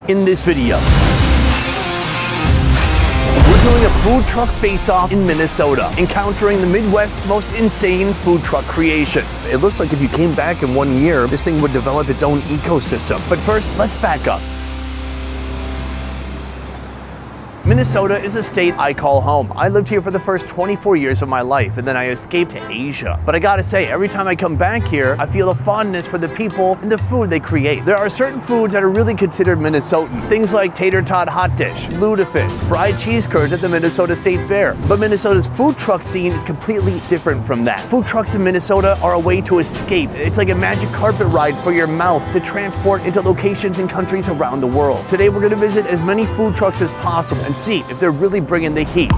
in this video. We're doing a food truck face-off in Minnesota, encountering the Midwest's most insane food truck creations. It looks like if you came back in 1 year, this thing would develop its own ecosystem. But first, let's back up. Minnesota is a state I call home. I lived here for the first 24 years of my life, and then I escaped to Asia. But I gotta say, every time I come back here, I feel a fondness for the people and the food they create. There are certain foods that are really considered Minnesotan. Things like tater tot hot dish, lutefisk, fried cheese curds at the Minnesota State Fair. But Minnesota's food truck scene is completely different from that. Food trucks in Minnesota are a way to escape. It's like a magic carpet ride for your mouth to transport into locations and countries around the world. Today we're gonna visit as many food trucks as possible and see if they're really bringing the heat.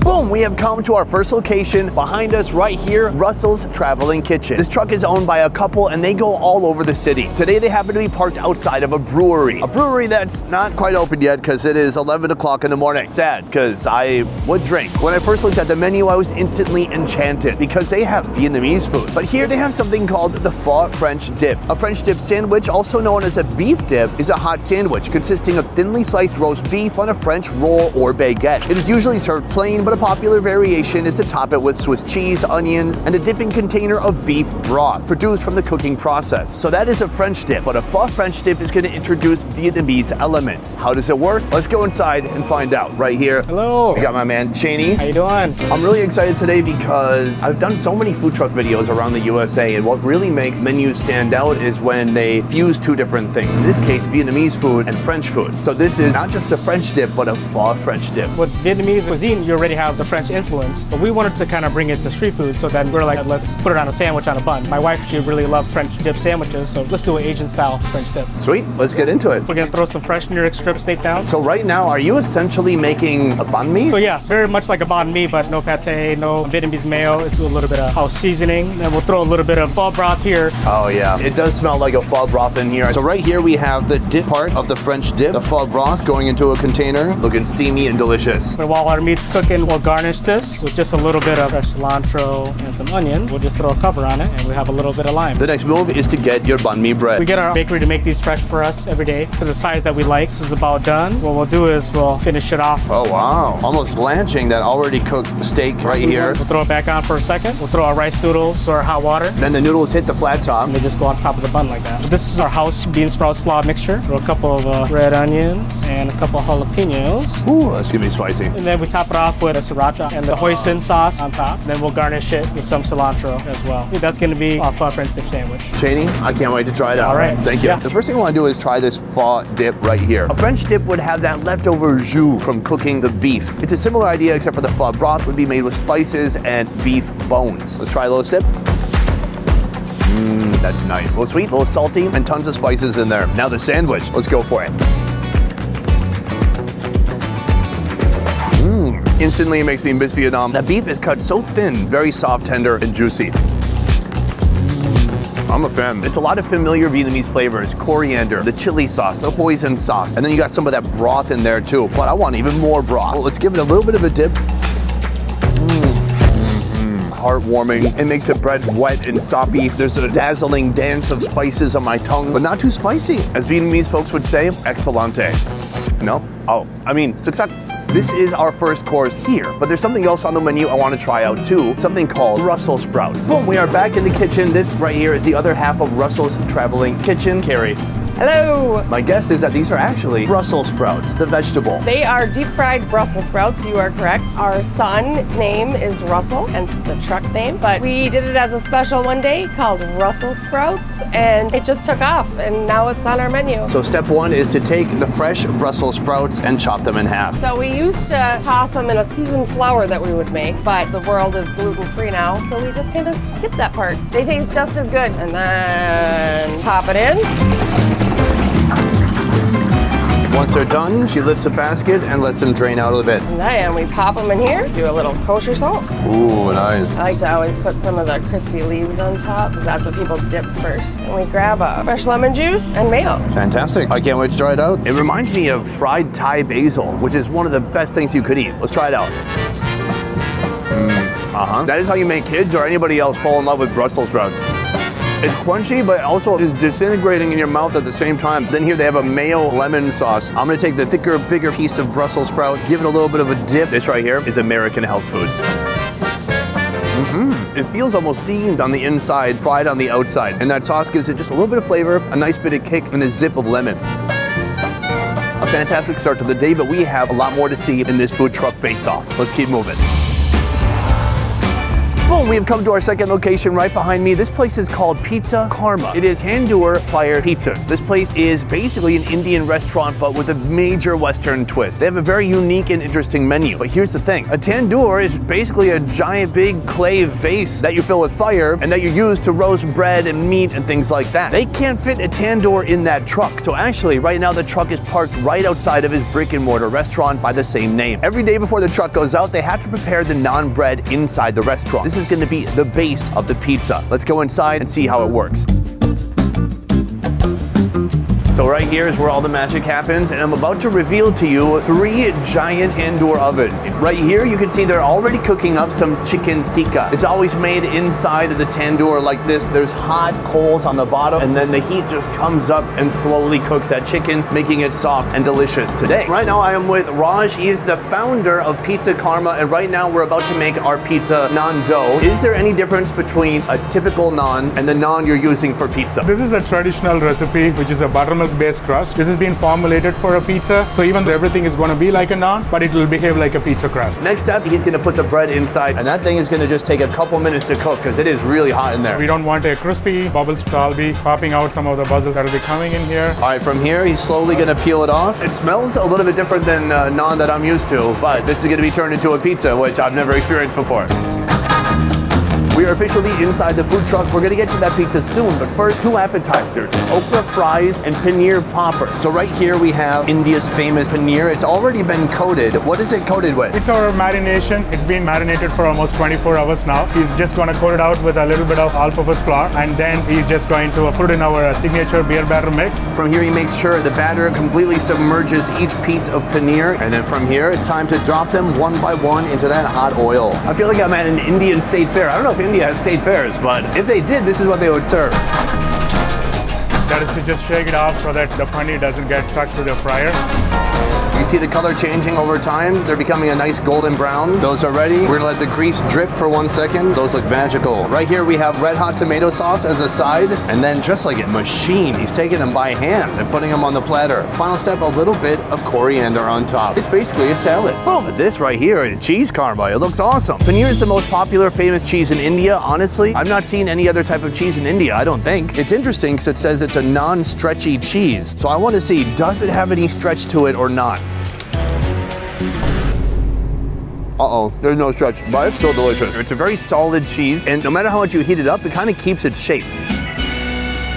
Boom, we have come to our first location. Behind us right here, Russell's Traveling Kitchen. This truck is owned by a couple and they go all over the city. Today they happen to be parked outside of a brewery. A brewery that's not quite open yet because it is 11 o'clock in the morning. Sad, because I would drink. When I first looked at the menu, I was instantly enchanted because they have Vietnamese food. But here they have something called the Pho French Dip. A French dip sandwich, also known as a beef dip, is a hot sandwich consisting of thinly sliced roast beef on a French roll or baguette. It is usually served plain, but a popular variation is to top it with Swiss cheese, onions, and a dipping container of beef broth produced from the cooking process. So that is a French dip, but a Pho French dip is going to introduce Vietnamese elements. How does it work? Let's go inside and find out right here. Hello. I got my man Cheney. How you doing? I'm really excited today because I've done so many food truck videos around the USA, and what really makes menus stand out is when they fuse two different things. In this case, Vietnamese food and French food. So this is not just a French dip, but a Pho French dip. With Vietnamese cuisine, you already have the French influence, but we wanted to kind of bring it to street food, so then we're like, let's put it on a sandwich on a bun. My wife, she really loved French dip sandwiches, so let's do an Asian style French dip. Sweet, let's get into it. We're gonna throw some fresh New York strip steak down. So right now, are you essentially making a banh mi? So yeah, it's very much like a banh mi, but no pate, no Vietnamese mayo. It's a little bit of house seasoning, and we'll throw a little bit of pho broth here. Oh yeah, it does smell like a pho broth in here. So right here we have the dip part of the French dip, the pho broth going into a container, looking steamy and delicious. But while our meat's cooking, we'll garnish this with just a little bit of fresh cilantro and some onion. We'll just throw a cover on it, and we have a little bit of lime. The next move is to get your banh mi bread. We get our bakery to make these fresh for us every day for the size that we like. This is about done. What we'll do is we'll finish it off. Oh wow, almost blanching that already cooked steak right here. We'll throw it back on for a second. We'll throw our rice noodles or our hot water. Then the noodles hit the flat top. And they just go on top of the bun like that. This is our house bean sprout slaw mixture. Throw a couple of red onions and a couple of jalapenos. Ooh, that's gonna be spicy. And then we top it off with a sriracha and the hoisin sauce on top. Then we'll garnish it with some cilantro as well. That's gonna be our pho French dip sandwich. Cheney, I can't wait to try it out. All right. Thank you. Yeah. The first thing I want to do is try this pho dip right here. A French dip would have that leftover jus from cooking the beef. It's a similar idea, except for the pho broth would be made with spices and beef bones. Let's try a little sip. That's nice. A little sweet, a little salty, and tons of spices in there. Now the sandwich. Let's go for it. Instantly it makes me miss Vietnam. The beef is cut so thin, very soft, tender, and juicy. I'm a fan. It's a lot of familiar Vietnamese flavors. Coriander, the chili sauce, the hoisin sauce, and then you got some of that broth in there too. But I want even more broth. Well, let's give it a little bit of a dip. Heartwarming. It makes the bread wet and soppy. There's a dazzling dance of spices on my tongue, but not too spicy. As Vietnamese folks would say, excellente. No? Oh, I mean, success. This is our first course here, but there's something else on the menu I want to try out too, something called Brussels sprouts. Boom, we are back in the kitchen. This right here is the other half of Russell's Traveling Kitchen. Carrie. Hello! My guess is that these are actually Brussels sprouts, the vegetable. They are deep-fried Brussels sprouts, you are correct. Our son's name is Russell, hence the truck name, but we did it as a special one day called Russell Sprouts, and it just took off, and now it's on our menu. So step one is to take the fresh Brussels sprouts and chop them in half. So we used to toss them in a seasoned flour that we would make, but the world is gluten-free now, so we just kind of skip that part. They taste just as good. And then pop it in. Once they're done, she lifts the basket and lets them drain out a bit. And then we pop them in here, do a little kosher salt. Ooh, nice. I like to always put some of the crispy leaves on top because that's what people dip first. And we grab a fresh lemon juice and mayo. Fantastic. I can't wait to try it out. It reminds me of fried Thai basil, which is one of the best things you could eat. Let's try it out. That is how you make kids or anybody else fall in love with Brussels sprouts. It's crunchy, but also is disintegrating in your mouth at the same time. Then here they have a mayo lemon sauce. I'm gonna take the thicker, bigger piece of Brussels sprout, give it a little bit of a dip. This right here is American health food. It feels almost steamed on the inside, fried on the outside. And that sauce gives it just a little bit of flavor, a nice bit of kick, and a zip of lemon. A fantastic start to the day, but we have a lot more to see in this food truck face-off. Let's keep moving. Boom, we have come to our second location right behind me. This place is called Pizza Karma. It is tandoor fire pizzas. This place is basically an Indian restaurant, but with a major Western twist. They have a very unique and interesting menu. But here's the thing. A tandoor is basically a giant big clay vase that you fill with fire and that you use to roast bread and meat and things like that. They can't fit a tandoor in that truck. So actually, right now the truck is parked right outside of his brick and mortar restaurant by the same name. Every day before the truck goes out, they have to prepare the naan bread inside the restaurant. This is going to be the base of the pizza. Let's go inside and see how it works. So right here is where all the magic happens, and I'm about to reveal to you 3 giant tandoor ovens. Right here you can see they're already cooking up some chicken tikka. It's always made inside of the tandoor like this. There's hot coals on the bottom, and then the heat just comes up and slowly cooks that chicken, making it soft and delicious today. Right now I am with Raj. He is the founder of Pizza Karma, and right now we're about to make our pizza naan dough. Is there any difference between a typical naan and the naan you're using for pizza? This is a traditional recipe, which is a buttermilk based crust. This has been formulated for a pizza, so even though everything is going to be like a naan, but it will behave like a pizza crust. Next step, he's going to put the bread inside, and that thing is going to just take a couple minutes to cook because it is really hot in there. We don't want a crispy bubbles, so I'll be popping out some of the bubbles that will be coming in here. All right, from here, he's slowly going to peel it off. It smells a little bit different than naan that I'm used to, but this is going to be turned into a pizza, which I've never experienced before. We are officially inside the food truck. We're gonna get to that pizza soon, but first, 2 appetizers, okra fries and paneer poppers. So right here we have India's famous paneer. It's already been coated. What is it coated with? It's our marination. It's been marinated for almost 24 hours now. He's just going to coat it out with a little bit of all-purpose flour, and then he's just going to put in our signature beer batter mix. From here, he makes sure the batter completely submerges each piece of paneer, and then from here, it's time to drop them one by one into that hot oil. I feel like I'm at an Indian state fair. I don't know if India has state fairs, but if they did, this is what they would serve. That is to just shake it off so that the paneer doesn't get stuck to the fryer. You see the color changing over time. They're becoming a nice golden brown. Those are ready. We're gonna let the grease drip for 1 second. Those look magical. Right here we have red hot tomato sauce as a side, and then just like a machine, he's taking them by hand and putting them on the platter. Final step, a little bit of coriander on top. It's basically a salad. Oh, but this right here is cheese karma. It looks awesome. Paneer is the most popular famous cheese in India. Honestly, I've not seen any other type of cheese in India, I don't think. It's interesting because it says it's a non-stretchy cheese. So I want to see, does it have any stretch to it or not? Uh-oh, there's no stretch, but it's still delicious. It's a very solid cheese, and no matter how much you heat it up, it kind of keeps its shape.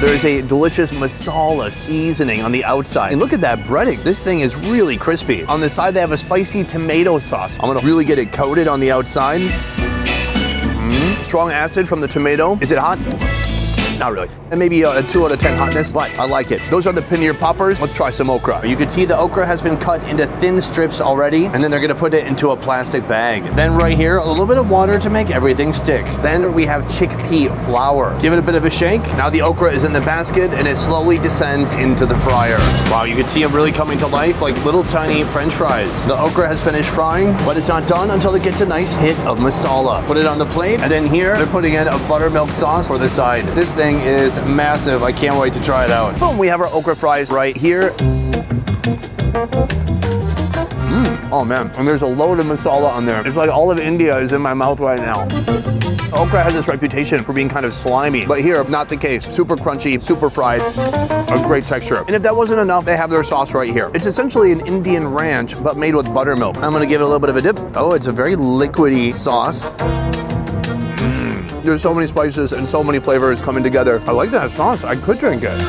There's a delicious masala seasoning on the outside. And look at that breading. This thing is really crispy. On the side, they have a spicy tomato sauce. I'm gonna really get it coated on the outside. Strong acid from the tomato. Is it hot? Not really. And maybe a 2 out of 10 hotness, but I like it. Those are the paneer poppers. Let's try some okra. You can see the okra has been cut into thin strips already, and then they're gonna put it into a plastic bag. Then right here, a little bit of water to make everything stick. Then we have chickpea flour. Give it a bit of a shake. Now the okra is in the basket, and it slowly descends into the fryer. Wow, you can see them really coming to life like little tiny French fries. The okra has finished frying, but it's not done until it gets a nice hit of masala. Put it on the plate, and then here, they're putting in a buttermilk sauce for the side. This thing is massive. I can't wait to try it out. Boom, we have our okra fries right here. Oh man, and there's a load of masala on there. It's like all of India is in my mouth right now. Okra has this reputation for being kind of slimy, but here, not the case. Super crunchy, super fried, a great texture. And if that wasn't enough, they have their sauce right here. It's essentially an Indian ranch, but made with buttermilk. I'm gonna give it a little bit of a dip. Oh, it's a very liquidy sauce. There's so many spices and so many flavors coming together. I like that sauce. I could drink it.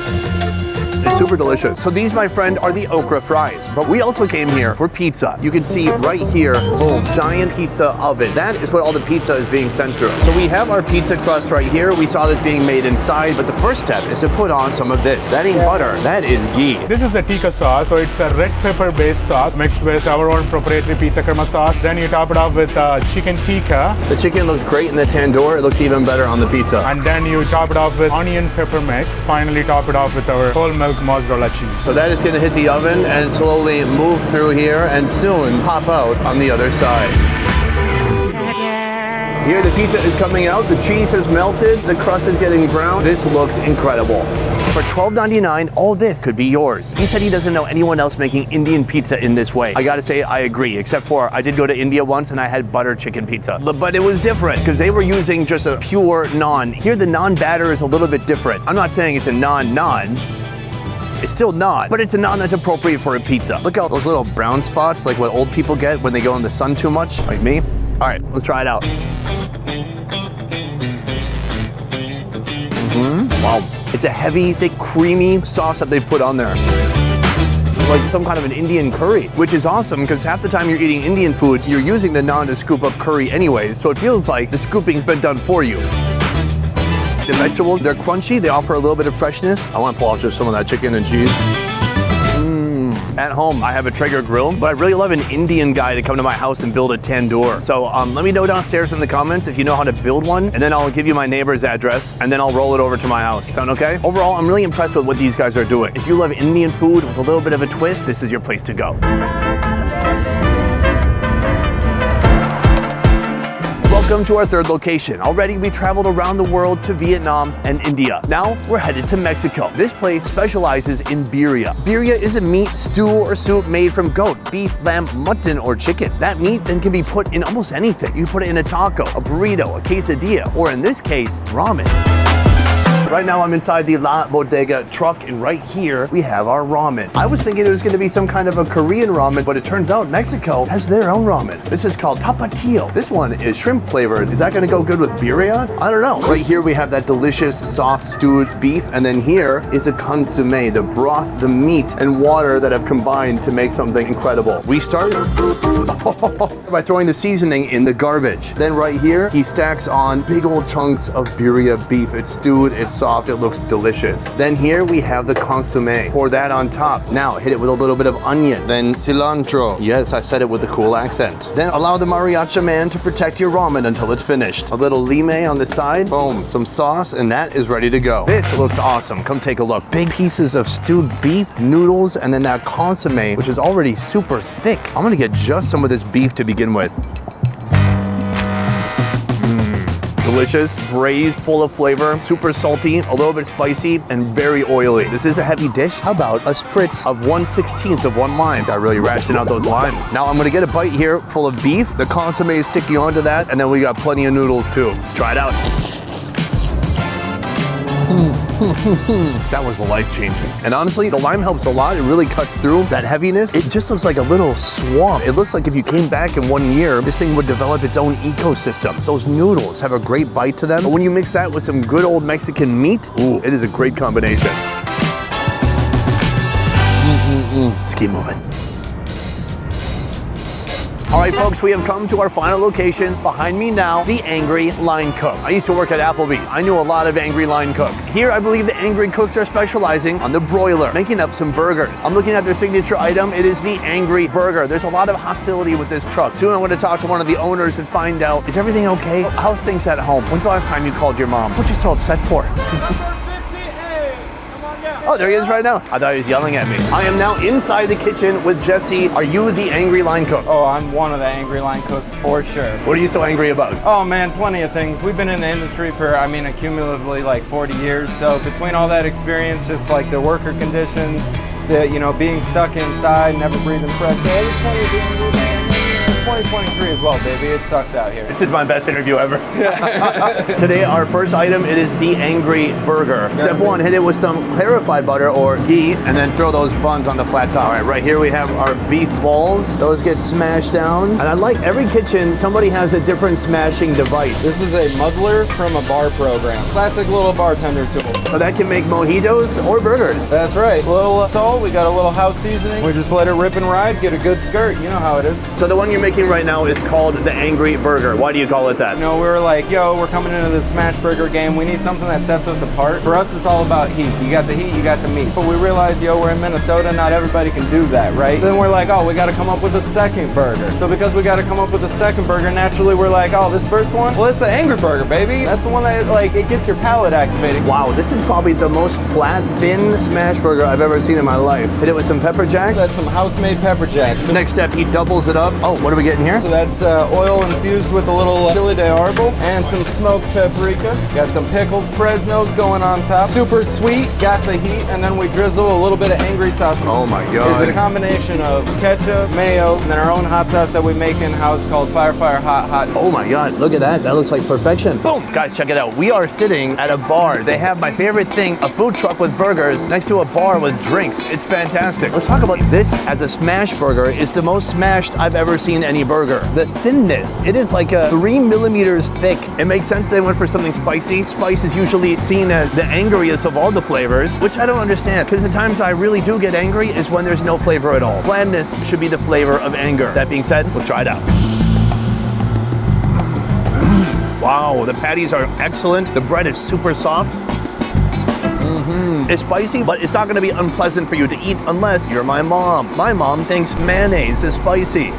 It's super delicious. So these, my friend, are the okra fries. But we also came here for pizza. You can see right here, boom, giant pizza oven. That is what all the pizza is being sent through. So we have our pizza crust right here. We saw this being made inside, but the first step is to put on some of this. That ain't butter, that is ghee. This is the tikka sauce, so it's a red pepper based sauce mixed with our own proprietary pizza crema sauce. Then you top it off with chicken tikka. The chicken looks great in the tandoor. It looks even better on the pizza. And then you top it off with onion pepper mix. Finally top it off with our whole milk mozzarella cheese. So that is going to hit the oven and slowly move through here and soon pop out on the other side. Here the pizza is coming out, the cheese has melted, the crust is getting brown. This looks incredible. For $12.99, all this could be yours. He said he doesn't know anyone else making Indian pizza in this way. I gotta say, I agree, except for I did go to India once and I had butter chicken pizza. But it was different because they were using just a pure naan. Here the naan batter is a little bit different. I'm not saying it's a naan. It's still naan, but it's a naan that's appropriate for a pizza. Look at those little brown spots, like what old people get when they go in the sun too much, like me. All right, let's try it out. Wow, it's a heavy, thick, creamy sauce that they put on there. Like some kind of an Indian curry, which is awesome because half the time you're eating Indian food, you're using the naan to scoop up curry anyways, so it feels like the scooping's been done for you. The vegetables, they're crunchy, they offer a little bit of freshness. I want to pull out just some of that chicken and cheese. At home, I have a Traeger grill, but I really love an Indian guy to come to my house and build a tandoor. So let me know downstairs in the comments if you know how to build one, and then I'll give you my neighbor's address, and then I'll roll it over to my house. Sound okay? Overall, I'm really impressed with what these guys are doing. If you love Indian food with a little bit of a twist, this is your place to go. Welcome to our third location. Already we traveled around the world to Vietnam and India. Now we're headed to Mexico. This place specializes in birria. Birria is a meat stew or soup made from goat, beef, lamb, mutton, or chicken. That meat then can be put in almost anything. You can put it in a taco, a burrito, a quesadilla, or in this case, ramen. Right now I'm inside the La Bodega truck, and right here we have our ramen. I was thinking it was going to be some kind of a Korean ramen, but it turns out Mexico has their own ramen. This is called tapatio. This one is shrimp flavored. Is that going to go good with birria? I don't know. Right here we have that delicious soft stewed beef, and then here is a consommé, the broth, the meat, and water that have combined to make something incredible. We start by throwing the seasoning in the garbage. Then right here, he stacks on big old chunks of birria beef. It's stewed, it's soft, it looks delicious. Then here we have the consommé. Pour that on top. Now hit it with a little bit of onion, then cilantro. Yes, I said it with a cool accent. Then allow the mariachi man to protect your ramen until it's finished. A little lime on the side, boom, some sauce, and that is ready to go. This looks awesome. Come take a look. Big pieces of stewed beef, noodles, and then that consommé, which is already super thick. I'm gonna get just some of this beef to begin with. Delicious, braised, full of flavor, super salty, a little bit spicy, and very oily. This is a heavy dish. How about a spritz of 1/16 of one lime? Got really ration out those limes. Now I'm gonna get a bite here full of beef. The consommé is sticking onto that, and then we got plenty of noodles too. Let's try it out. That was life-changing. And honestly, the lime helps a lot. It really cuts through that heaviness. It just looks like a little swamp. It looks like if you came back in 1 year, this thing would develop its own ecosystem. Those noodles have a great bite to them. But when you mix that with some good old Mexican meat, ooh, it is a great combination. Let's keep moving. All right, folks, we have come to our final location. Behind me now, the Angry Line Cook. I used to work at Applebee's. I knew a lot of Angry Line Cooks. Here, I believe the Angry Cooks are specializing on the broiler, making up some burgers. I'm looking at their signature item. It is the Angry Burger. There's a lot of hostility with this truck. Soon I'm going to talk to one of the owners and find out, is everything okay? How's things at home? When's the last time you called your mom? What you so upset for? Oh, there he is right now. I thought he was yelling at me. I am now inside the kitchen with Jesse. Are you the Angry Line Cook? Oh, I'm one of the Angry Line Cooks for sure. What are you so angry about? Oh man, plenty of things. We've been in the industry for, cumulatively like 40 years. So between all that experience, just like the worker conditions, the, being stuck inside, never breathing fresh air, It's 2023 as well, baby. It sucks out here. This is my best interview ever. Today, our first item, it is the Angry Burger. Step one, hit it with some clarified butter or ghee, and then throw those buns on the flat top. All right, right here we have our beef balls. Those get smashed down. And I like every kitchen, somebody has a different smashing device. This is a muddler from a bar program. Classic little bartender tool. So that can make mojitos or burgers. That's right. A little salt, we got a little house seasoning. We just let it rip and ride, get a good skirt. You know how it is. So the one you're making right now is called the Angry Burger. Why do you call it that? You know, we were like, yo, we're coming into this smash burger game. We need something that sets us apart. For us, it's all about heat. You got the heat, you got the meat. But we realized, yo, we're in Minnesota, not everybody can do that, right? Then we're like, oh, we got to come up with a second burger. So because we got to come up with a second burger, naturally we're like, oh, this first one? Well, it's the Angry Burger, baby. That's the one that, like, it gets your palate activated. Wow, this is probably the most flat, thin smash burger I've ever seen in my life. Hit it with some pepper jack. That's some house-made pepper jacks. Next step, he doubles it up. Oh, what are we getting here? So that's oil infused with a little chili de arbol and some smoked paprika. Got some pickled Fresnos going on top. Super sweet, got the heat, and then we drizzle a little bit of angry sauce. Oh my It's God. a combination of ketchup, mayo, and then our own hot sauce that we make in-house called Fire Hot. Oh my God, look at that. That looks like perfection. Boom! Guys, check it out. We are sitting at a bar. They have my favorite thing, a food truck with burgers next to a bar with drinks. It's fantastic. Let's talk about this as a smash burger. It's the most smashed I've ever seen any burger. The thinness, it is like 3 millimeters thick. It makes sense they went for something spicy. Spice is usually seen as the angriest of all the flavors, which I don't understand, because the times I really do get angry is when there's no flavor at all. Blandness should be the flavor of anger. That being said, let's try it out. Wow, the patties are excellent. The bread is super soft. It's spicy, but it's not gonna be unpleasant for you to eat unless you're my mom. My mom thinks mayonnaise is spicy.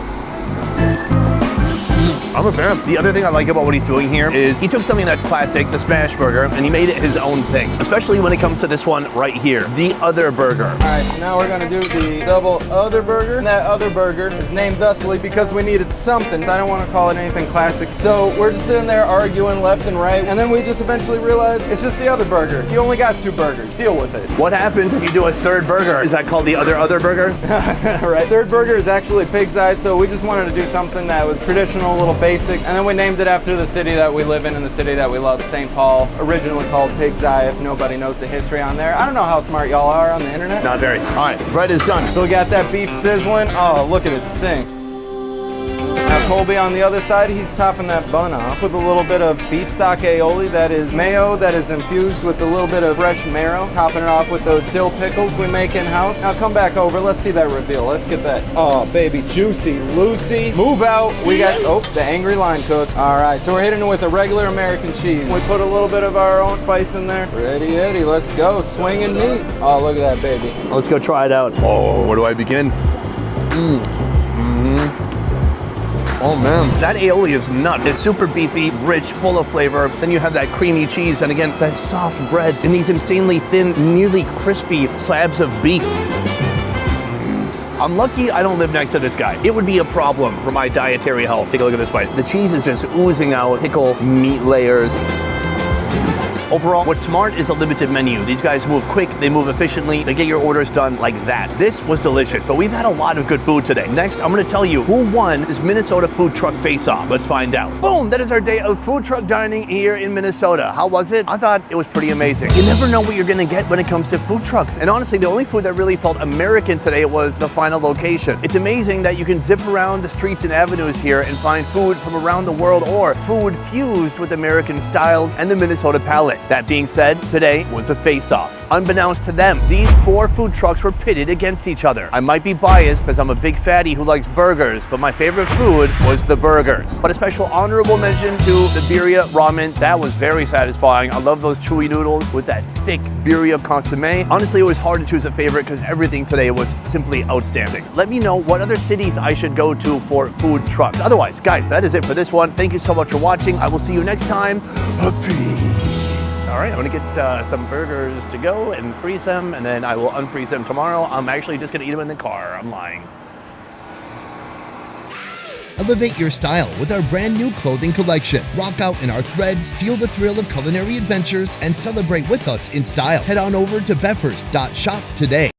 I'm a fan. The other thing I like about what he's doing here is he took something that's classic, the smash burger, and he made it his own thing, especially when it comes to this one right here, the Other Burger. All right, so now we're gonna do the double Other Burger. And that Other Burger is named thusly because we needed something. I don't wanna call it anything classic. So we're just sitting there arguing left and right, and then we just eventually realized it's just the Other Burger. You only got 2 burgers, deal with it. What happens if you do a third burger? Is that called the Other Burger? Right, third burger is actually pig's eye, so we just wanted to do something that was traditional, a little basic, and then we named it after the city that we live in and the city that we love, St. Paul, originally called Pig's Eye, if nobody knows the history on there. I don't know how smart y'all are on the internet. Not very. All right, bread is done. So we got that beef sizzling. Oh, look at it sing. Now Colby on the other side, he's topping that bun off with a little bit of beef stock aioli that is mayo that is infused with a little bit of fresh marrow, topping it off with those dill pickles we make in-house. Now come back over, let's see that reveal. Let's get that, oh baby, juicy, Lucy. Move out, we got, oh, the angry line cook. All right, so we're hitting it with a regular American cheese. We put a little bit of our own spice in there. Ready, Eddie, let's go, swinging meat. Oh, look at that baby. Let's go try it out. Oh, where do I begin? Oh man, that aioli is nuts. It's super beefy, rich, full of flavor. Then you have that creamy cheese and again, that soft bread and these insanely thin, nearly crispy slabs of beef. I'm lucky I don't live next to this guy. It would be a problem for my dietary health. Take a look at this bite. The cheese is just oozing out, pickle meat layers. Overall, what's smart is a limited menu. These guys move quick, they move efficiently, they get your orders done like that. This was delicious, but we've had a lot of good food today. Next, I'm gonna tell you who won this Minnesota Food Truck Face-Off. Let's find out. Boom, that is our day of food truck dining here in Minnesota. How was it? I thought it was pretty amazing. You never know what you're gonna get when it comes to food trucks. And honestly, the only food that really felt American today was the final location. It's amazing that you can zip around the streets and avenues here and find food from around the world or food fused with American styles and the Minnesota palate. That being said, today was a face-off. Unbeknownst to them, these 4 food trucks were pitted against each other. I might be biased because I'm a big fatty who likes burgers, but my favorite food was the burgers. But a special honorable mention to the birria ramen. That was very satisfying. I love those chewy noodles with that thick birria consomme. Honestly, it was hard to choose a favorite because everything today was simply outstanding. Let me know what other cities I should go to for food trucks. Otherwise, guys, that is it for this one. Thank you so much for watching. I will see you next time. Peace. All right, I'm gonna get some burgers to go and freeze them, and then I will unfreeze them tomorrow. I'm actually just gonna eat them in the car. I'm lying. Elevate your style with our brand new clothing collection. Rock out in our threads, feel the thrill of culinary adventures, and celebrate with us in style. Head on over to beffers.shop today.